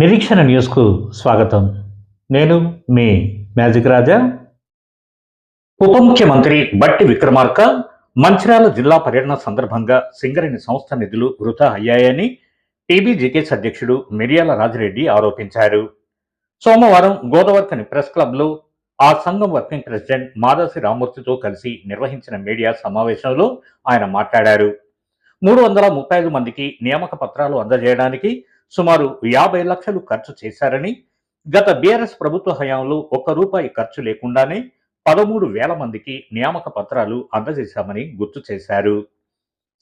నిరీక్షణ న్యూస్కు స్వాగతం. నేను మీ మ్యాజిక్ రాజా. ఉప ముఖ్యమంత్రి బట్టి విక్రమార్క మంచిర్యాల జిల్లా పర్యటన సందర్భంగా సింగరేణి సంస్థ నిధులు వృధా అయ్యాయని టీబీజీకేఎస్ అధ్యక్షుడు మిర్యాల రాజిరెడ్డి ఆరోపించారు. సోమవారం గోదావరిఖని ప్రెస్ క్లబ్లో ఆ సంఘం వర్కింగ్ ప్రెసిడెంట్ మాదాసి రామ్మూర్తితో కలిసి నిర్వహించిన మీడియా సమావేశంలో ఆయన మాట్లాడారు. 335 మందికి నియామక పత్రాలు అందజేయడానికి సుమారు 50 లక్షలు ఖర్చు చేశారని, గత బీఆర్ఎస్ ప్రభుత్వ హయాంలో ₹1 ఖర్చు లేకుండానే 13,000 మందికి నియామక పత్రాలు అందజేశామని గుర్తు చేశారు.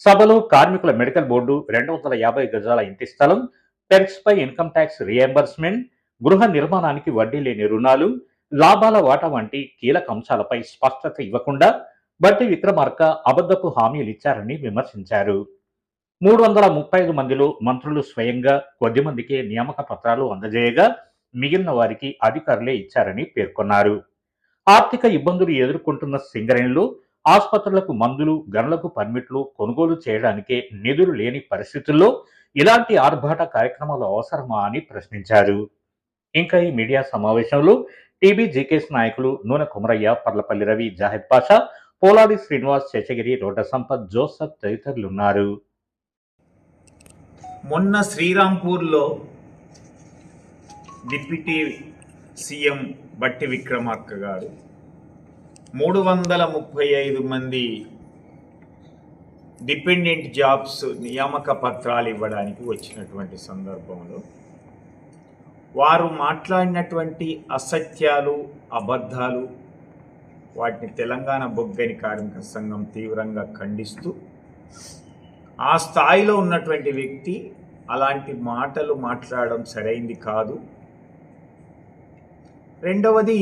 సభలో కార్మికుల మెడికల్ బోర్డు 250 గజాల ఇంటి స్థలం, పెర్క్స్పై ఇన్కమ్ ట్యాక్స్ రియంబర్స్మెంట్, గృహ నిర్మాణానికి వడ్డీ లేని రుణాలు, లాభాల వాటా వంటి కీలక అంశాలపై స్పష్టత ఇవ్వకుండా బట్టి విక్రమార్క అబద్ధపు హామీలిచ్చారని విమర్శించారు. 335 మందిలో మంత్రులు స్వయంగా కొద్ది మందికే నియామక పత్రాలు అందజేయగా మిగిలిన వారికి అధికారులే ఇచ్చారని పేర్కొన్నారు. ఆర్థిక ఇబ్బందులు ఎదుర్కొంటున్న సింగరేణిలో ఆసుపత్రులకు మందులు, గనులకు పర్మిట్లు కొనుగోలు చేయడానికే నిధులు లేని పరిస్థితుల్లో ఇలాంటి ఆర్భాట కార్యక్రమాలు అవసరమా అని ప్రశ్నించారు. ఇంకా ఈ మీడియా సమావేశంలో టీబీజీకేఎస్ నాయకులు నూనె కొమరయ్య, పర్లపల్లి రవి, జాహిద్ పాషా, పోలాడి శ్రీనివాస్, శేషగిరి, రోడ్డ సంపత్, జోసఫ్ తదితరులున్నారు. మొన్న శ్రీరాంపూర్లో డిప్యూటీ సీఎం బట్టి విక్రమార్క గారు 335 మంది డిపెండెంట్ జాబ్స్ నియామక పత్రాలు ఇవ్వడానికి వచ్చినటువంటి సందర్భంలో వారు మాట్లాడినటువంటి అసత్యాలు, అబద్ధాలు, వాటిని తెలంగాణ బొగ్గని కార్మిక సంఘం తీవ్రంగా ఖండిస్తూ, ఆ స్థాయిలో ఉన్నటువంటి వ్యక్తి అలాంటి మాటలు మాట్లాడడం సరైంది కాదు. రెండవది,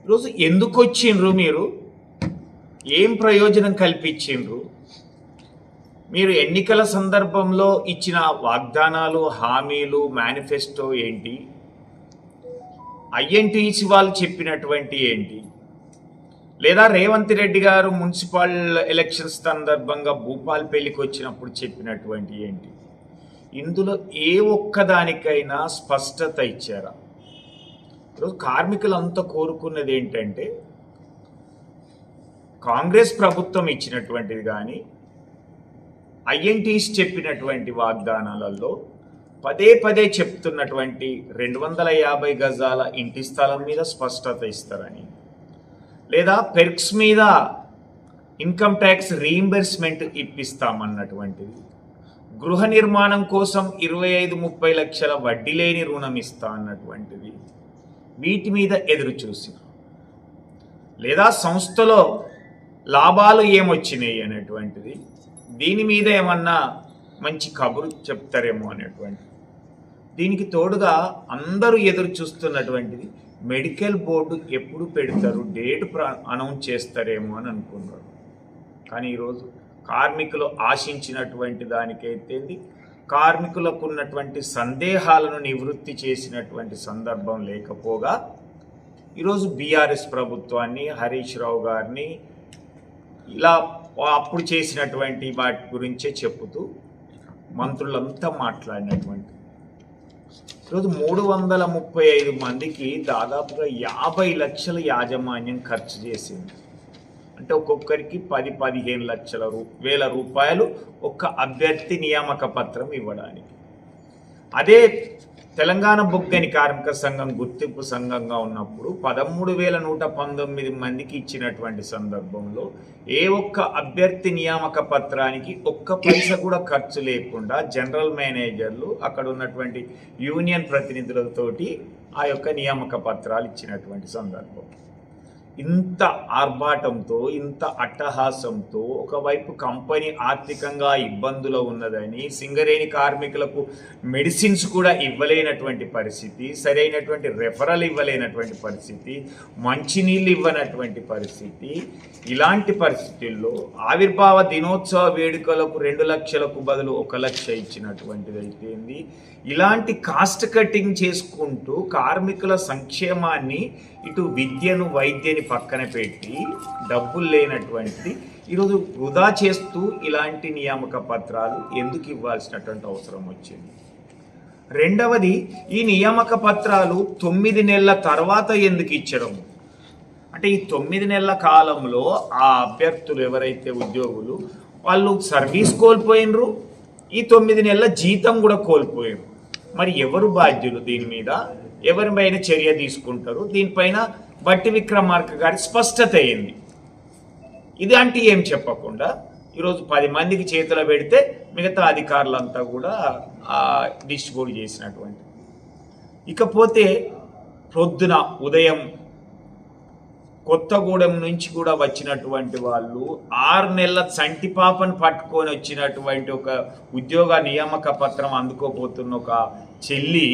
ఈరోజు ఎందుకు వచ్చిండ్రు, మీరు ఏం ప్రయోజనం కల్పించిండ్రు, మీరు ఎన్నికల సందర్భంలో ఇచ్చిన వాగ్దానాలు, హామీలు, మేనిఫెస్టో ఏంటి, ఐఎన్టీసీ వాళ్ళు చెప్పినటువంటి ఏంటి, లేదా రేవంత్ రెడ్డి గారు మున్సిపల్ ఎలక్షన్స్ సందర్భంగా భూపాల్పల్లికి వచ్చినప్పుడు చెప్పినటువంటి ఏంటి, ఇందులో ఏ ఒక్కదానికైనా స్పష్టత ఇచ్చారా? ఈరోజు కార్మికులు అంతా కోరుకున్నది ఏంటంటే కాంగ్రెస్ ప్రభుత్వం ఇచ్చినటువంటిది కానీ ఐఎన్టీసీ చెప్పినటువంటి వాగ్దానాలలో పదే పదే చెప్తున్నటువంటి 250 గజాల ఇంటి స్థలం మీద స్పష్టత ఇస్తారని, లేదా పెర్క్స్ మీద ఇన్కమ్ ట్యాక్స్ రీయింబర్స్మెంట్ ఇప్పిస్తామన్నటువంటిది, గృహ నిర్మాణం కోసం 25-30 లక్షల వడ్డీ లేని రుణం ఇస్తా అన్నటువంటిది, వీటి మీద ఎదురు చూసి, లేదా సంస్థలో లాభాలు ఏమొచ్చినాయి అనేటువంటిది, దీని మీద ఏమన్నా మంచి కబురు చెప్తారేమో అనేటువంటిది, దీనికి తోడుగా అందరూ ఎదురు చూస్తున్నటువంటిది మెడికల్ బోర్డు ఎప్పుడు పెడతారు, డేట్ అనౌన్స్ చేస్తారేమో అని అనుకున్నారు. కానీ ఈరోజు కార్మికులు ఆశించినటువంటి దానికైతే కార్మికులకు ఉన్నటువంటి సందేహాలను నివృత్తి చేసినటువంటి సందర్భం లేకపోగా ఈరోజు బీఆర్ఎస్ ప్రభుత్వాన్ని, హరీష్ రావు గారిని ఇలా అప్పుడు చేసినటువంటి వాటి గురించే చెప్పుతూ మంత్రులంతా మాట్లాడినటువంటి ఈరోజు 335 మందికి దాదాపుగా 50 లక్షల యాజమాన్యం ఖర్చు చేసింది. అంటే ఒక్కొక్కరికి 10-15 లక్షల వేల రూపాయలు ఒక్క అభ్యర్థి నియామక పత్రం ఇవ్వడానికి. అదే తెలంగాణ బొగ్గని కార్మిక సంఘం గుర్తింపు సంఘంగా ఉన్నప్పుడు 13,119 మందికి ఇచ్చినటువంటి సందర్భంలో ఏ ఒక్క అభ్యర్థి నియామక పత్రానికి ఒక్క పైసా కూడా ఖర్చు లేకుండా జనరల్ మేనేజర్లు, అక్కడ ఉన్నటువంటి యూనియన్ ప్రతినిధులతోటి ఆ యొక్క నియామక పత్రాలు ఇచ్చినటువంటి సందర్భం. ఇంత ఆర్భాటంతో, ఇంత అట్టహాసంతో, ఒకవైపు కంపెనీ ఆర్థికంగా ఇబ్బందులో ఉన్నదని, సింగరేణి కార్మికులకు మెడిసిన్స్ కూడా ఇవ్వలేనటువంటి పరిస్థితి, సరైనటువంటి రెఫరల్ ఇవ్వలేనటువంటి పరిస్థితి, మంచినీళ్ళు ఇవ్వనటువంటి పరిస్థితి, ఇలాంటి పరిస్థితుల్లో ఆవిర్భావ దినోత్సవ వేడుకలకు 2 లక్షలకు బదులు 1 లక్ష ఇచ్చినటువంటిది అయిపోయింది. ఇలాంటి కాస్ట్ కటింగ్ చేసుకుంటూ కార్మికుల సంక్షేమాన్ని, ఇటు విద్యను, వైద్యని పక్కన పెట్టి డబ్బులు లేనటువంటిది ఈరోజు వృధా చేస్తూ ఇలాంటి నియామక పత్రాలు ఎందుకు ఇవ్వాల్సినటువంటి అవసరం వచ్చింది? రెండవది, ఈ నియామక పత్రాలు 9 నెలల తర్వాత ఎందుకు ఇచ్చడం? అంటే ఈ 9 నెలల కాలంలో ఆ అభ్యర్థులు ఎవరైతే ఉద్యోగులు వాళ్ళు సర్వీస్ కోల్పోయినరు, ఈ 9 నెలల జీతం కూడా కోల్పోయారు. మరి ఎవరు బాధ్యులు? దీని మీద ఎవరిపైన చర్య తీసుకుంటారు? దీనిపైన బట్టి విక్రమార్క గారి స్పష్టత అయింది. ఇది అంటే ఏం చెప్పకుండా ఈరోజు 10 మందికి చేతిలో పెడితే మిగతా అధికారులంతా కూడా డిస్ట్రిబ్యూట్ చేసినటువంటి. ఇకపోతే ప్రొద్దున ఉదయం కొత్తగూడెం నుంచి కూడా వచ్చినటువంటి వాళ్ళు 6 నెలల చంటి పాపను పట్టుకొని వచ్చినటువంటి ఒక ఉద్యోగ నియామక పత్రం అందుకోబోతున్న ఒక చెల్లి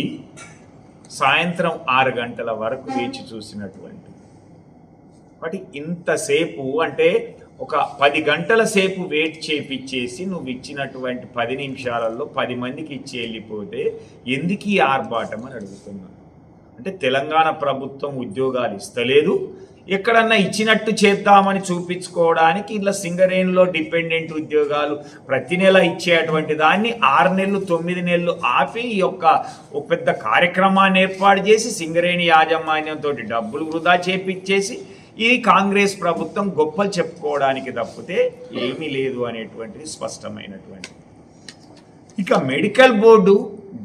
సాయంత్రం 6 గంటల వరకు వేచి చూసినటువంటి. కాబట్టి ఇంతసేపు అంటే ఒక 10 గంటల సేపు వెయిట్ చేపించేసి నువ్వు ఇచ్చినటువంటి 10 నిమిషాలలో 10 మందికి ఇచ్చి వెళ్ళిపోతే ఎందుకు ఈ ఆర్భాటం అని అడుగుతున్నాను. అంటే తెలంగాణ ప్రభుత్వం ఉద్యోగాలు ఇస్తలేదు, ఎక్కడన్నా ఇచ్చినట్టు చేద్దామని చూపించుకోవడానికి ఇలా సింగరేణిలో డిపెండెంట్ ఉద్యోగాలు ప్రతి నెల ఇచ్చేటువంటి దాన్ని 6 నెలలు 9 నెలలు ఆపి ఈ యొక్క ఒక పెద్ద కార్యక్రమాన్ని ఏర్పాటు చేసి సింగరేణి యాజమాన్యంతో డబ్బులు వృధా చేపించేసి ఈ కాంగ్రెస్ ప్రభుత్వం గొప్పలు చెప్పుకోవడానికి తప్పితే ఏమీ లేదు అనేటువంటిది స్పష్టమైనటువంటి. ఇక మెడికల్ బోర్డు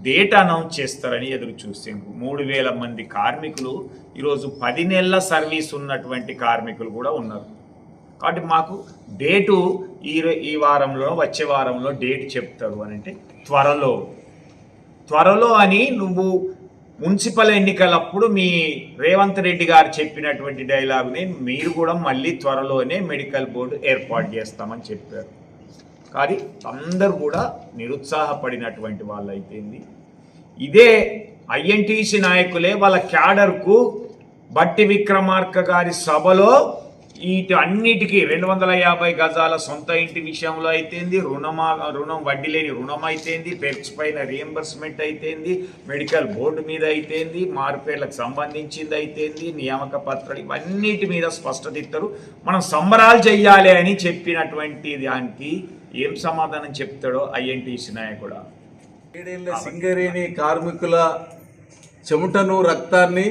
డేట్ అనౌన్స్ చేస్తారని ఎదురు చూసేందుకు 3000 మంది కార్మికులు ఈరోజు 10 నెలల సర్వీస్ ఉన్నటువంటి కార్మికులు కూడా ఉన్నారు. కాబట్టి మాకు డేటు ఈ వారంలో వచ్చే వారంలో డేట్ చెప్తారు అని అంటే త్వరలో అని నువ్వు మున్సిపల్ ఎన్నికలప్పుడు మీ రేవంత్ రెడ్డి గారు చెప్పినటువంటి డైలాగ్ని మీరు కూడా మళ్ళీ త్వరలోనే మెడికల్ బోర్డు ఏర్పాటు చేస్తామని చెప్పారు. కానీ అందరూ కూడా నిరుత్సాహపడినటువంటి వాళ్ళు అయిపోయింది. ఇదే ఐఎన్టీసీ నాయకులే వాళ్ళ క్యాడర్కు బట్టి విక్రమార్క గారి సభలో వీటి అన్నిటికీ 250 గజాల సొంత ఇంటి విషయంలో అయితేంది, రుణం వడ్డీ లేని రుణం అయితేంది, పెర్క్స్ పైన రియంబర్స్మెంట్ అయితేంది, మెడికల్ బోర్డు మీద అయితేంది, మార్పేర్లకు సంబంధించింది అయితేంది, నియామక పత్రాలు ఇవన్నిటి మీద స్పష్టత ఇస్తారు. మనం సంబరాలు చెయ్యాలి అని చెప్పినటువంటి దానికి ఏం సమాధానం చెప్తాడో ఐఎన్టీసీ నాయకుడు. సింగరేణి కార్మికుల చెమటను రక్తాన్ని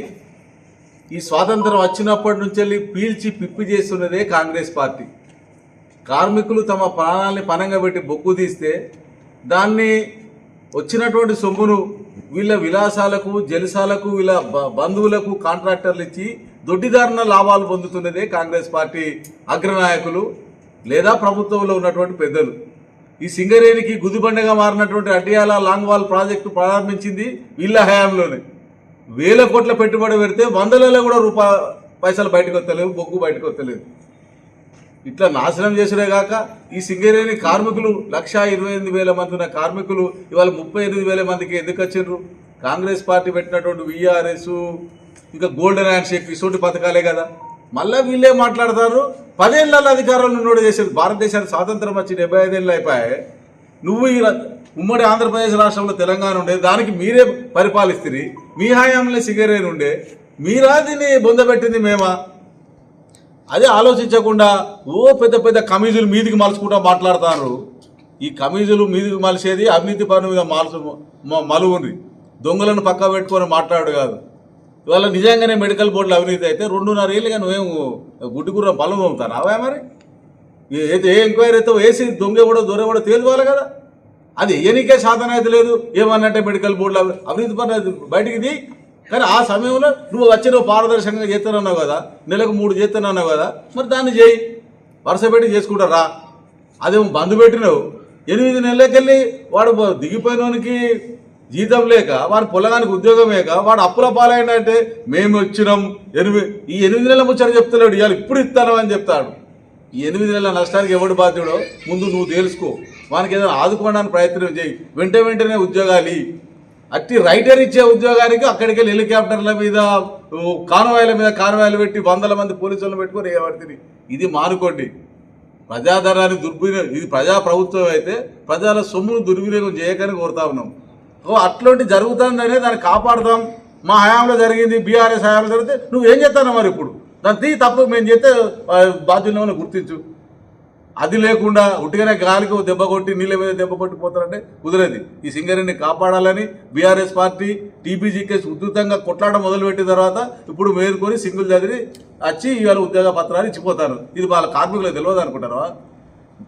ఈ స్వాతంత్రం వచ్చినప్పటి నుంచి పీల్చి పిప్పి చేస్తున్నదే కాంగ్రెస్ పార్టీ. కార్మికులు తమ ప్రాణాలని పనంగా పెట్టి బొగ్గు తీస్తే దాన్ని వచ్చినటువంటి సొమ్మును వీళ్ళ విలాసాలకు జలసాలకు వీళ్ళ బంధువులకు కాంట్రాక్టర్లు ఇచ్చి దొడ్డిదారున లాభాలు పొందుతున్నదే కాంగ్రెస్ పార్టీ అగ్రనాయకులు లేదా ప్రభుత్వంలో ఉన్నటువంటి పెద్దలు. ఈ సింగరేణికి గుదిబండగా మారినటువంటి అడ్డియాల లాంగ్వాల్ ప్రాజెక్టు ప్రారంభించింది వీళ్ళ హయాంలోనే. 1000 కోట్ల పెట్టుబడి పెడితే 100లలో కూడా పైసలు బయటకు వస్తలేవు, బొగ్గు బయటకు వస్తలేదు. ఇట్లా నాశనం చేసినే కాక ఈ సింగరేణి కార్మికులు 128,000 మంది ఉన్న కార్మికులు ఇవాళ 38,000 మందికి ఎందుకు వచ్చిండ్రు? కాంగ్రెస్ పార్టీ పెట్టినటువంటి విఆర్ఎస్ ఇంకా గోల్డెన్ హ్యాండ్ షేక్ ఇటువంటి పథకాలే కదా. మళ్ళీ వీళ్ళే మాట్లాడతారు 10 ఏళ్ళ అధికారంలో నోటు చేసేది. భారతదేశానికి స్వాతంత్రం వచ్చి 75 ఏళ్ళు అయిపోయాయి. నువ్వు ఈ ఉమ్మడి ఆంధ్రప్రదేశ్ రాష్ట్రంలో తెలంగాణ ఉండే దానికి మీరే పరిపాలిస్తుంది, మీ హయాంలో సింగరేణి ఉండే, మీరా దీన్ని బొందబెట్టింది మేమా? అదే ఆలోచించకుండా పెద్ద పెద్ద కమీజులు మీదికి మలుచుకుంటూ మాట్లాడుతున్నారు. ఈ కమీజులు మీదికి మలిసేది అవినీతి పన్ను మీద మలుగుండ్రి, దొంగలను పక్క పెట్టుకొని మాట్లాడు కాదు. ఇవాళ నిజంగానే మెడికల్ బోర్డులో అవినీతి అయితే 2.5 ఏళ్ళుగా నువ్వేం గుడ్డిగుర్ర పనులు పంపుతాను అవే మరి ఏ ఎంక్వైరీ అయితే వేసి దొంగ కూడా దొర కూడా తేలిపోవాలి కదా. అది ఎన్నికే సాధన అయితే లేదు. ఏమన్నట్టే మెడికల్ బోర్డులో అవినీతి పన్ను బయటికి ది. కానీ ఆ సమయంలో నువ్వు పారదర్శకంగా చేస్తానన్నావు కదా, నెలకు 3 చేస్తానన్నావు కదా, మరి దాన్ని చేయి, వరుస పెట్టి చేసుకుంటారా? అదేమో బంధు పెట్టినావు. 8 నెలలకెళ్ళి వాడు దిగిపోయినోనికి జీతం లేక వాడు పొలగానికి ఉద్యోగం లేక వాడు అప్పుల పాలైందంటే మేము వచ్చినాం. ఈ 8 నెలల ముచ్చట చెప్తలేడు, ఇవాళ ఇప్పుడు ఇస్తాను అని చెప్తాడు. ఈ 8 నెలల నష్టానికి ఎవడు బాధ్యుడో ముందు నువ్వు తెలుసుకో. వానికి ఏదైనా ఆదుకోవడానికి ప్రయత్నం చేయి. వెంటనే ఉద్యోగాలు అట్టి రైటర్ ఇచ్చే ఉద్యోగానికి అక్కడికి వెళ్ళి హెలికాప్టర్ల మీద కాన్వాయిలు పెట్టి 100 మంది పోలీసులను పెట్టుకొని ఏమడుతుంది. ఇది మానుకోండి. ప్రజాధనాన్ని దుర్వినియోగం, ఇది ప్రజాప్రభుత్వం అయితే ప్రజల సొమ్మును దుర్వినియోగం చేయకని కోరుతా ఉన్నాం. అట్లాంటి జరుగుతుందనే దాన్ని కాపాడుతాం. మా హయాంలో జరిగింది, బీఆర్ఎస్ హయాంలో జరిగితే నువ్వేం చేస్తావు మరి? ఇప్పుడు దాన్ని తప్పు మేము చేస్తే బాధ్యులను గుర్తించు. అది లేకుండా ఉట్టిగానే గాలికి ఓ దెబ్బ కొట్టి నీళ్ళ మీద దెబ్బ కొట్టి పోతారంటే కుదరదు. ఈ సింగరేణిని కాపాడాలని బీఆర్ఎస్ పార్టీ టీపీజీ కేసు ఉధృతంగా కొట్లాడడం మొదలుపెట్టిన తర్వాత ఇప్పుడు మేలుకొని సింగిల్ చదివి వచ్చి ఇవాళ ఉద్యోగ పత్రాలు ఇచ్చిపోతారు. ఇది వాళ్ళ కార్మికులకు తెలియదు అనుకుంటారా?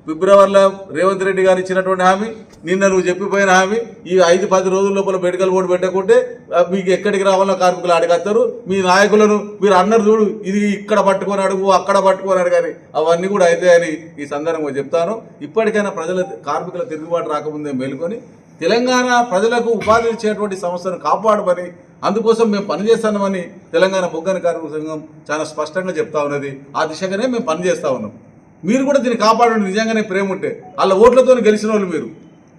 ఫిబ్రవరిలో రేవంత్ రెడ్డి గారు ఇచ్చినటువంటి హామీ, నిన్న నువ్వు చెప్పిపోయిన హామీ, ఈ 5-10 రోజుల లోపల మెడికల్ బోర్డు పెట్టకుంటే మీకు ఎక్కడికి రావాలో కార్మికులు అడగస్తారు. మీ నాయకులను మీరు అన్నారు చూడు, ఇది ఇక్కడ పట్టుకొని అడుగు అక్కడ పట్టుకొని అడగని, అవన్నీ కూడా అవుతాయని ఈ సందర్భంగా చెప్తాను. ఇప్పటికైనా ప్రజల కార్మికుల తిరుగుబాటు రాకముందే మేలుకొని తెలంగాణ ప్రజలకు ఉపాధి ఇచ్చేటువంటి సంస్థను కాపాడమని, అందుకోసం మేము పనిచేస్తామని తెలంగాణ బొగ్గని కార్మిక సంఘం చాలా స్పష్టంగా చెప్తా ఉన్నది. ఆ దిశగానే మేము పనిచేస్తా ఉన్నాం. మీరు కూడా దీన్ని కాపాడండి. నిజంగానే ప్రేమ ఉంటే వాళ్ళ ఓట్లతో గెలిచిన వాళ్ళు మీరు.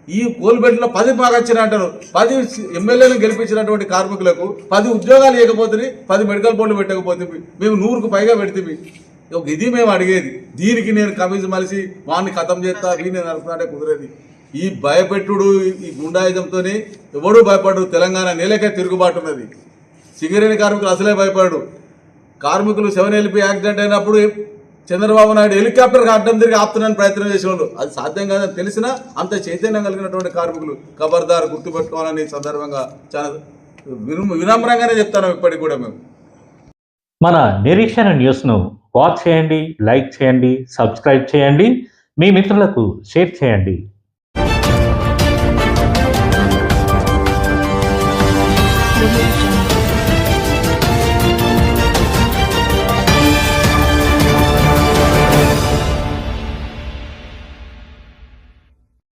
ఈ కోల్బెట్లో 10 బాగా వచ్చిన అంటారు. 10 ఎమ్మెల్యేలను గెలిపించినటువంటి కార్మికులకు 10 ఉద్యోగాలు ఇవ్వకపోతుంది, 10 మెడికల్ బోర్డులు పెట్టకపోతుంది. మేము 100కు పైగా పెడితే ఇది మేము అడిగేది. దీనికి నేను కమిషన్ మలిసి వాడిని ఖతం చేస్తా, వీడిని నడుపుతాంటే కుదిరేది. ఈ భయపెట్టుడు, ఈ గుండాయుధంతో ఎవడూ భయపడరు. తెలంగాణ నేలకే తిరుగుబాటు ఉన్నది. సింగరేణి కార్మికులు అసలే భయపడరు. కార్మికులు 7LP యాక్సిడెంట్ అయినప్పుడు చంద్రబాబు నాయుడు హెలికాప్టర్కి అడ్డం తిరిగి ఆపుతున్నాను ప్రయత్నం చేసిన వాళ్ళు. అది సాధ్యం కాదని తెలిసినా అంత చైతన్యం కలిగినటువంటి కార్మికులు ఖబర్దార్ గుర్తుపెట్టుకోవాలని సందర్భంగా చాలా వినమ్రంగానే చెప్తాను ఇప్పటికి కూడా మేము. మన నిరీక్షణ న్యూస్ను వాచ్ చేయండి, లైక్ చేయండి, సబ్స్క్రైబ్ చేయండి, మీ మిత్రులకు షేర్ చేయండి.